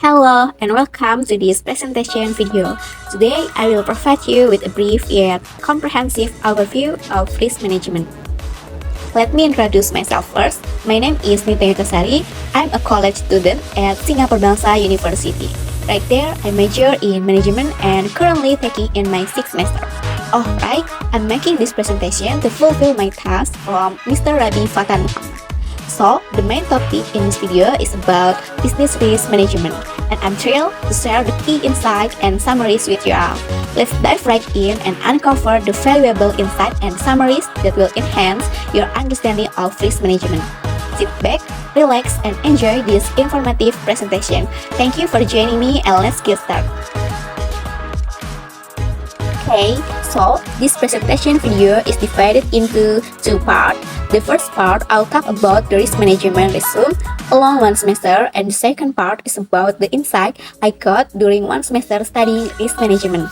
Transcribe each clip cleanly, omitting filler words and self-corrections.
Hello and welcome to this presentation video. Today I will provide you with a brief yet comprehensive overview of risk management. Let me introduce myself first. My name is Nita Yutasari. I'm a college student at Singapore Bangsa University. Right there, I major in management and currently taking in my 6th semester. Alright, I'm making this presentation to fulfill my task from Mr. Rabi Fatan Muhammad. So, the main topic in this video is about business risk management, and I'm thrilled to share the key insights and summaries with you all. Let's dive right in and uncover the valuable insights and summaries that will enhance your understanding of risk management. Sit back, relax, and enjoy this informative presentation. Thank you for joining me, and let's get started. Okay, so this presentation video is divided into two parts. The first part, I'll talk about the risk management resume along one semester, and the second part is about the insight I got during one semester studying risk management.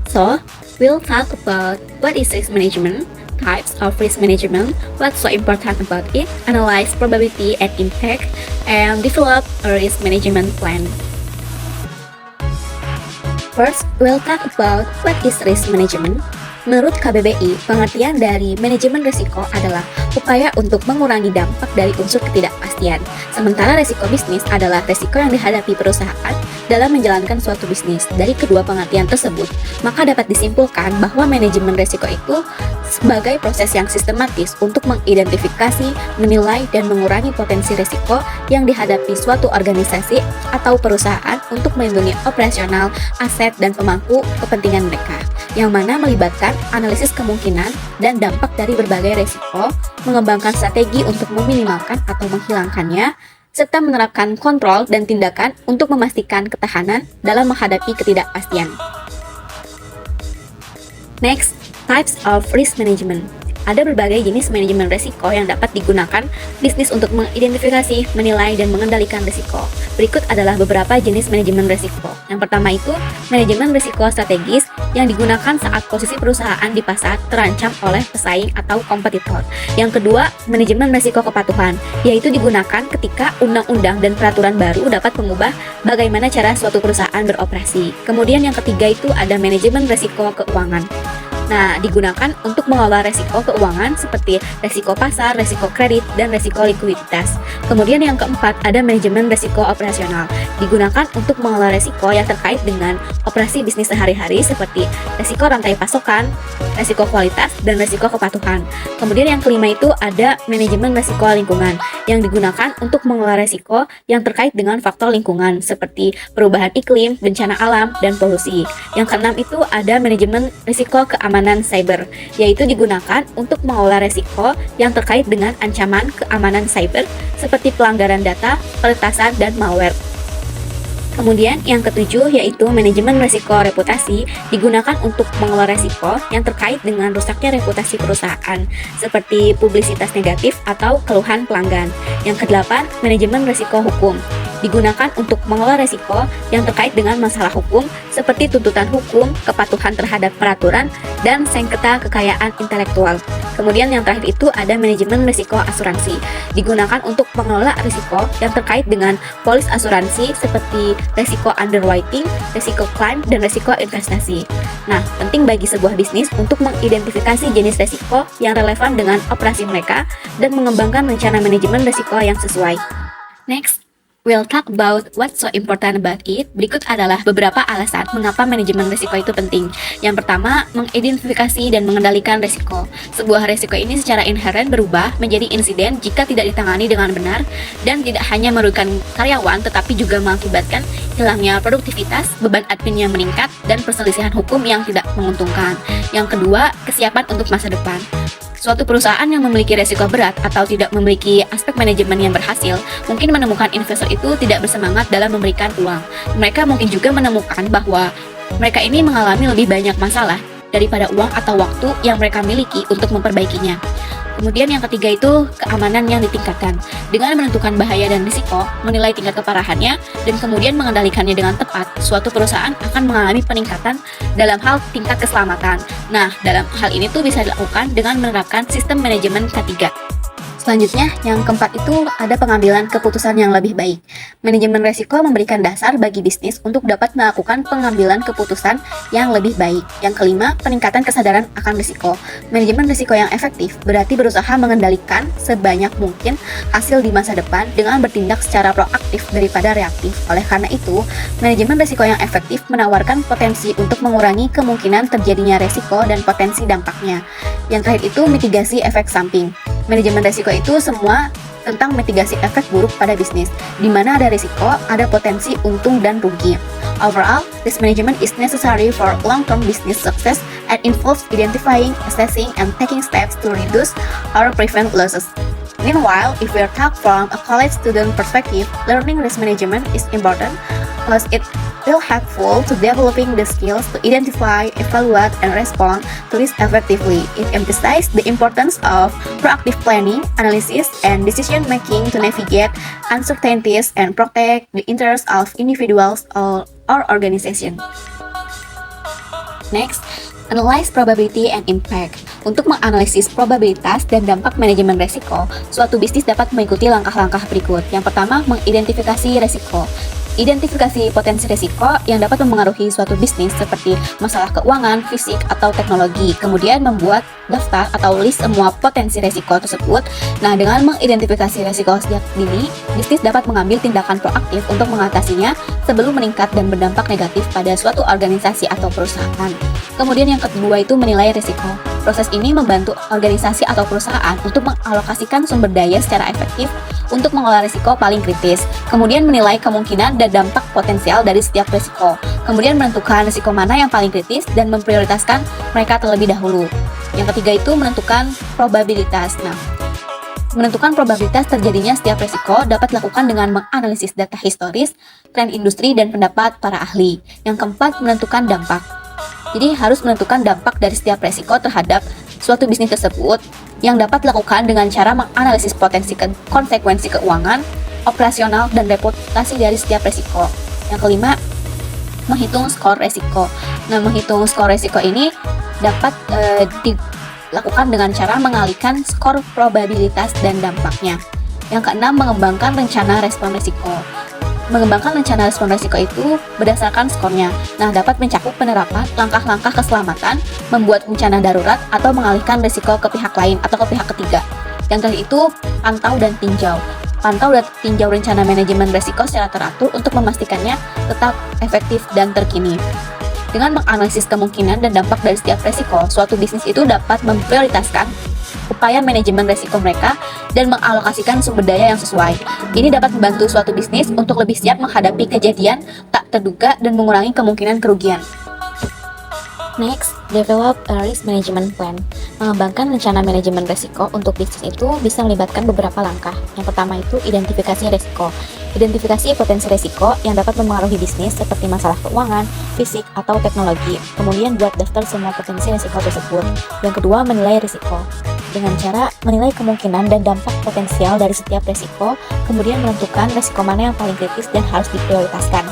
So, we'll talk about what is risk management, types of risk management, what's so important about it, analyze probability and impact, and develop a risk management plan. First, we'll talk about what is risk management. Menurut KBBI, pengertian dari manajemen risiko adalah upaya untuk mengurangi dampak dari unsur ketidakpastian. Sementara risiko bisnis adalah risiko yang dihadapi perusahaan dalam menjalankan suatu bisnis. Dari kedua pengertian tersebut, maka dapat disimpulkan bahwa manajemen risiko itu sebagai proses yang sistematis untuk mengidentifikasi, menilai, dan mengurangi potensi risiko yang dihadapi suatu organisasi atau perusahaan untuk melindungi operasional, aset, dan pemangku kepentingan mereka, yang mana melibatkan analisis kemungkinan dan dampak dari berbagai risiko, mengembangkan strategi untuk meminimalkan atau menghilangkannya, serta menerapkan kontrol dan tindakan untuk memastikan ketahanan dalam menghadapi ketidakpastian. Next, types of risk management. Ada berbagai jenis manajemen risiko yang dapat digunakan bisnis untuk mengidentifikasi, menilai, dan mengendalikan risiko. Berikut adalah beberapa jenis manajemen risiko. Yang pertama itu, manajemen risiko strategis yang digunakan saat posisi perusahaan di pasar terancam oleh pesaing atau kompetitor. Yang kedua, manajemen risiko kepatuhan, yaitu digunakan ketika undang-undang dan peraturan baru dapat mengubah bagaimana cara suatu perusahaan beroperasi. Kemudian yang ketiga itu ada manajemen risiko keuangan. Nah, digunakan untuk mengelola resiko keuangan seperti resiko pasar, resiko kredit, dan resiko likuiditas. Kemudian yang keempat, ada manajemen resiko operasional. Digunakan untuk mengelola resiko yang terkait dengan operasi bisnis sehari-hari seperti resiko rantai pasokan, resiko kualitas, dan resiko kepatuhan. Kemudian yang kelima itu ada manajemen resiko lingkungan yang digunakan untuk mengelola resiko yang terkait dengan faktor lingkungan seperti perubahan iklim, bencana alam, dan polusi. Yang keenam itu ada manajemen risiko keamanan cyber, yaitu digunakan untuk mengelola resiko yang terkait dengan ancaman keamanan cyber seperti pelanggaran data, peretasan, dan malware. Kemudian yang ketujuh yaitu manajemen risiko reputasi, digunakan untuk mengelola risiko yang terkait dengan rusaknya reputasi perusahaan seperti publisitas negatif atau keluhan pelanggan. Yang kedelapan, manajemen risiko hukum, digunakan untuk mengelola risiko yang terkait dengan masalah hukum seperti tuntutan hukum, kepatuhan terhadap peraturan, dan sengketa kekayaan intelektual. Kemudian yang terakhir itu ada manajemen risiko asuransi, digunakan untuk mengelola risiko yang terkait dengan polis asuransi seperti risiko underwriting, risiko klaim, dan risiko investasi. Nah, penting bagi sebuah bisnis untuk mengidentifikasi jenis risiko yang relevan dengan operasi mereka dan mengembangkan rencana manajemen risiko yang sesuai. Next, we'll talk about what's so important about it. Berikut adalah beberapa alasan mengapa manajemen risiko itu penting. Yang pertama, mengidentifikasi dan mengendalikan risiko. Sebuah risiko ini secara inheren berubah menjadi insiden jika tidak ditangani dengan benar dan tidak hanya merugikan karyawan tetapi juga mengakibatkan hilangnya produktivitas, beban admin yang meningkat, dan perselisihan hukum yang tidak menguntungkan. Yang kedua, kesiapan untuk masa depan. Suatu perusahaan yang memiliki resiko berat atau tidak memiliki aspek manajemen yang berhasil, mungkin menemukan investor itu tidak bersemangat dalam memberikan uang. Mereka mungkin juga menemukan bahwa mereka ini mengalami lebih banyak masalah daripada uang atau waktu yang mereka miliki untuk memperbaikinya. Kemudian yang ketiga itu keamanan yang ditingkatkan. Dengan menentukan bahaya dan risiko, menilai tingkat keparahannya, dan kemudian mengendalikannya dengan tepat, suatu perusahaan akan mengalami peningkatan dalam hal tingkat keselamatan. Nah, dalam hal ini tuh bisa dilakukan dengan menerapkan sistem manajemen K3. Selanjutnya, yang keempat itu ada pengambilan keputusan yang lebih baik. Manajemen resiko memberikan dasar bagi bisnis untuk dapat melakukan pengambilan keputusan yang lebih baik. Yang kelima, peningkatan kesadaran akan risiko. Manajemen risiko yang efektif berarti berusaha mengendalikan sebanyak mungkin hasil di masa depan dengan bertindak secara proaktif daripada reaktif. Oleh karena itu, manajemen risiko yang efektif menawarkan potensi untuk mengurangi kemungkinan terjadinya risiko dan potensi dampaknya. Yang terakhir itu mitigasi efek samping. Manajemen risiko itu semua tentang mitigasi efek buruk pada bisnis. Di mana ada risiko, ada potensi untung dan rugi. Overall, risk management is necessary for long-term business success and involves identifying, assessing, and taking steps to reduce or prevent losses. Meanwhile, if we are talk from a college student perspective, learning risk management is important because it will helpful to developing the skills to identify, evaluate, and respond to risk effectively. It emphasizes the importance of proactive planning, analysis, and decision making to navigate uncertainties and protect the interests of individuals or organization. Next, analyze probability and impact. Untuk menganalisis probabilitas dan dampak manajemen resiko, suatu bisnis dapat mengikuti langkah-langkah berikut. Yang pertama, mengidentifikasi resiko. Identifikasi potensi risiko yang dapat mempengaruhi suatu bisnis seperti masalah keuangan, fisik, atau teknologi. Kemudian membuat daftar atau list semua potensi risiko tersebut. Nah, dengan mengidentifikasi risiko sejak dini, bisnis dapat mengambil tindakan proaktif untuk mengatasinya sebelum meningkat dan berdampak negatif pada suatu organisasi atau perusahaan. Kemudian yang kedua itu menilai risiko. Proses ini membantu organisasi atau perusahaan untuk mengalokasikan sumber daya secara efektif untuk mengolah risiko paling kritis, kemudian menilai kemungkinan dan dampak potensial dari setiap risiko, kemudian menentukan risiko mana yang paling kritis dan memprioritaskan mereka terlebih dahulu. Yang ketiga itu menentukan probabilitas. Nah, menentukan probabilitas terjadinya setiap risiko dapat dilakukan dengan menganalisis data historis, tren industri, dan pendapat para ahli. Yang keempat, menentukan dampak. Jadi harus menentukan dampak dari setiap risiko terhadap suatu bisnis tersebut yang dapat dilakukan dengan cara menganalisis potensi konsekuensi keuangan, operasional, dan reputasi dari setiap risiko. Yang kelima, menghitung skor risiko. Nah, menghitung skor risiko ini dapat dilakukan dengan cara mengalihkan skor probabilitas dan dampaknya. Yang keenam, mengembangkan rencana respon risiko. Mengembangkan rencana respon risiko itu berdasarkan skornya. Nah, dapat mencakup penerapan langkah-langkah keselamatan, membuat rencana darurat, atau mengalihkan risiko ke pihak lain atau ke pihak ketiga. Yang terakhir itu, pantau dan tinjau. Pantau dan tinjau rencana manajemen risiko secara teratur untuk memastikannya tetap efektif dan terkini. Dengan menganalisis kemungkinan dan dampak dari setiap risiko, suatu bisnis itu dapat memprioritaskan upaya manajemen risiko mereka dan mengalokasikan sumber daya yang sesuai. Ini dapat membantu suatu bisnis untuk lebih siap menghadapi kejadian tak terduga dan mengurangi kemungkinan kerugian. Next, develop a risk management plan. Mengembangkan rencana manajemen risiko untuk bisnis itu bisa melibatkan beberapa langkah. Yang pertama itu identifikasi risiko. Identifikasi potensi risiko yang dapat mempengaruhi bisnis seperti masalah keuangan, fisik, atau teknologi. Kemudian buat daftar semua potensi risiko tersebut. Yang kedua, menilai risiko. Dengan cara menilai kemungkinan dan dampak potensial dari setiap risiko, kemudian menentukan risiko mana yang paling kritis dan harus diprioritaskan.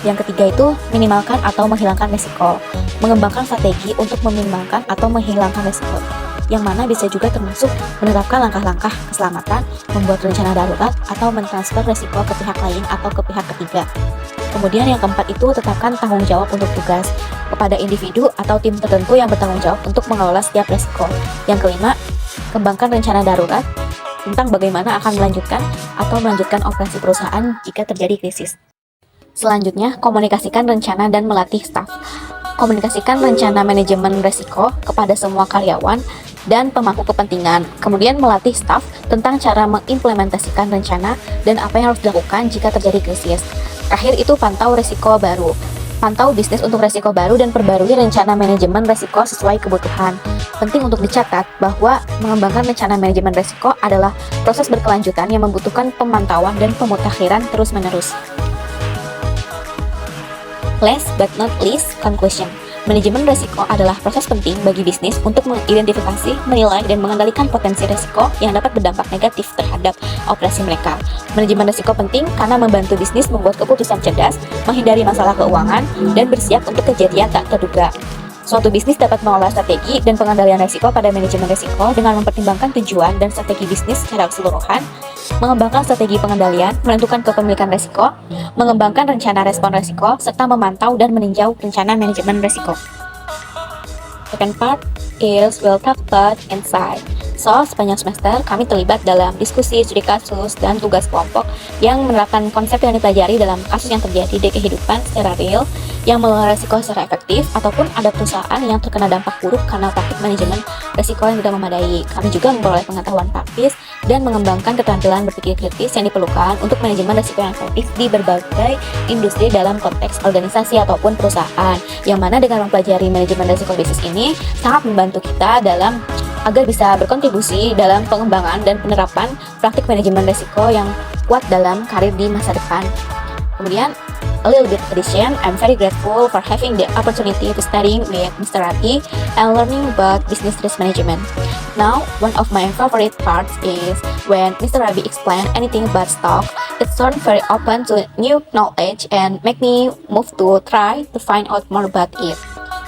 Yang ketiga itu minimalkan atau menghilangkan risiko. Mengembangkan strategi untuk meminimalkan atau menghilangkan risiko, yang mana bisa juga termasuk menerapkan langkah-langkah keselamatan, membuat rencana darurat, atau mentransfer risiko ke pihak lain atau ke pihak ketiga. Kemudian yang keempat itu tetapkan tanggung jawab untuk tugas kepada individu atau tim tertentu yang bertanggung jawab untuk mengelola setiap risiko. Yang kelima, kembangkan rencana darurat tentang bagaimana akan melanjutkan atau melanjutkan operasi perusahaan jika terjadi krisis. Selanjutnya, komunikasikan rencana dan melatih staf. Komunikasikan rencana manajemen risiko kepada semua karyawan dan pemangku kepentingan. Kemudian melatih staf tentang cara mengimplementasikan rencana dan apa yang harus dilakukan jika terjadi krisis. Terakhir itu pantau risiko baru. Pantau bisnis untuk risiko baru dan perbarui rencana manajemen risiko sesuai kebutuhan. Penting untuk dicatat bahwa mengembangkan rencana manajemen risiko adalah proses berkelanjutan yang membutuhkan pemantauan dan pemutakhiran terus-menerus. Last but not least, conclusion. Manajemen risiko adalah proses penting bagi bisnis untuk mengidentifikasi, menilai, dan mengendalikan potensi risiko yang dapat berdampak negatif terhadap operasi mereka. Manajemen risiko penting karena membantu bisnis membuat keputusan cerdas, menghindari masalah keuangan, dan bersiap untuk kejadian tak terduga. Suatu bisnis dapat mengolah strategi dan pengendalian risiko pada manajemen risiko dengan mempertimbangkan tujuan dan strategi bisnis secara keseluruhan, mengembangkan strategi pengendalian, menentukan kepemilikan risiko, mengembangkan rencana respon risiko, serta memantau dan meninjau rencana manajemen risiko. Second part is we'll talk about insight. So, sepanjang semester kami terlibat dalam diskusi, studi kasus, dan tugas kelompok yang menerapkan konsep yang dipelajari dalam kasus yang terjadi di kehidupan secara real yang mengelola risiko secara efektif ataupun ada perusahaan yang terkena dampak buruk karena praktik manajemen risiko yang tidak memadai. Kami juga memperoleh pengetahuan praktis dan mengembangkan keterampilan berpikir kritis yang diperlukan untuk manajemen risiko yang efektif di berbagai industri dalam konteks organisasi ataupun perusahaan, yang mana dengan mempelajari manajemen risiko bisnis ini sangat membantu kita dalam agar bisa berkontribusi dalam pengembangan dan penerapan praktik manajemen risiko yang kuat dalam karir di masa depan. Kemudian, a little bit addition, I'm very grateful for having the opportunity to studying with Mr. Rabi and learning about business risk management. Now, one of my favorite parts is when Mr. Rabi explained anything about stock. It sounds very open to new knowledge and make me move to try to find out more about it.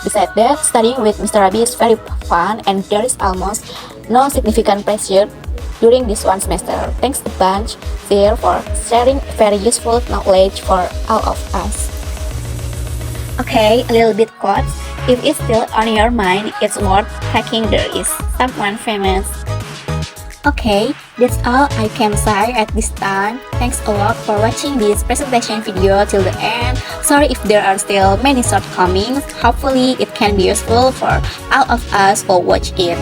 Besides that, studying with Mr. Rabi is very fun and there is almost no significant pressure during this one semester. Thanks a bunch there for sharing very useful knowledge for all of us. Okay, a little bit quotes. If it's still on your mind, it's worth taking. There is someone famous. Okay, that's all I can say at this time. Thanks a lot for watching this presentation video till the end. Sorry if there are still many shortcomings. Hopefully it can be useful for all of us who watch it.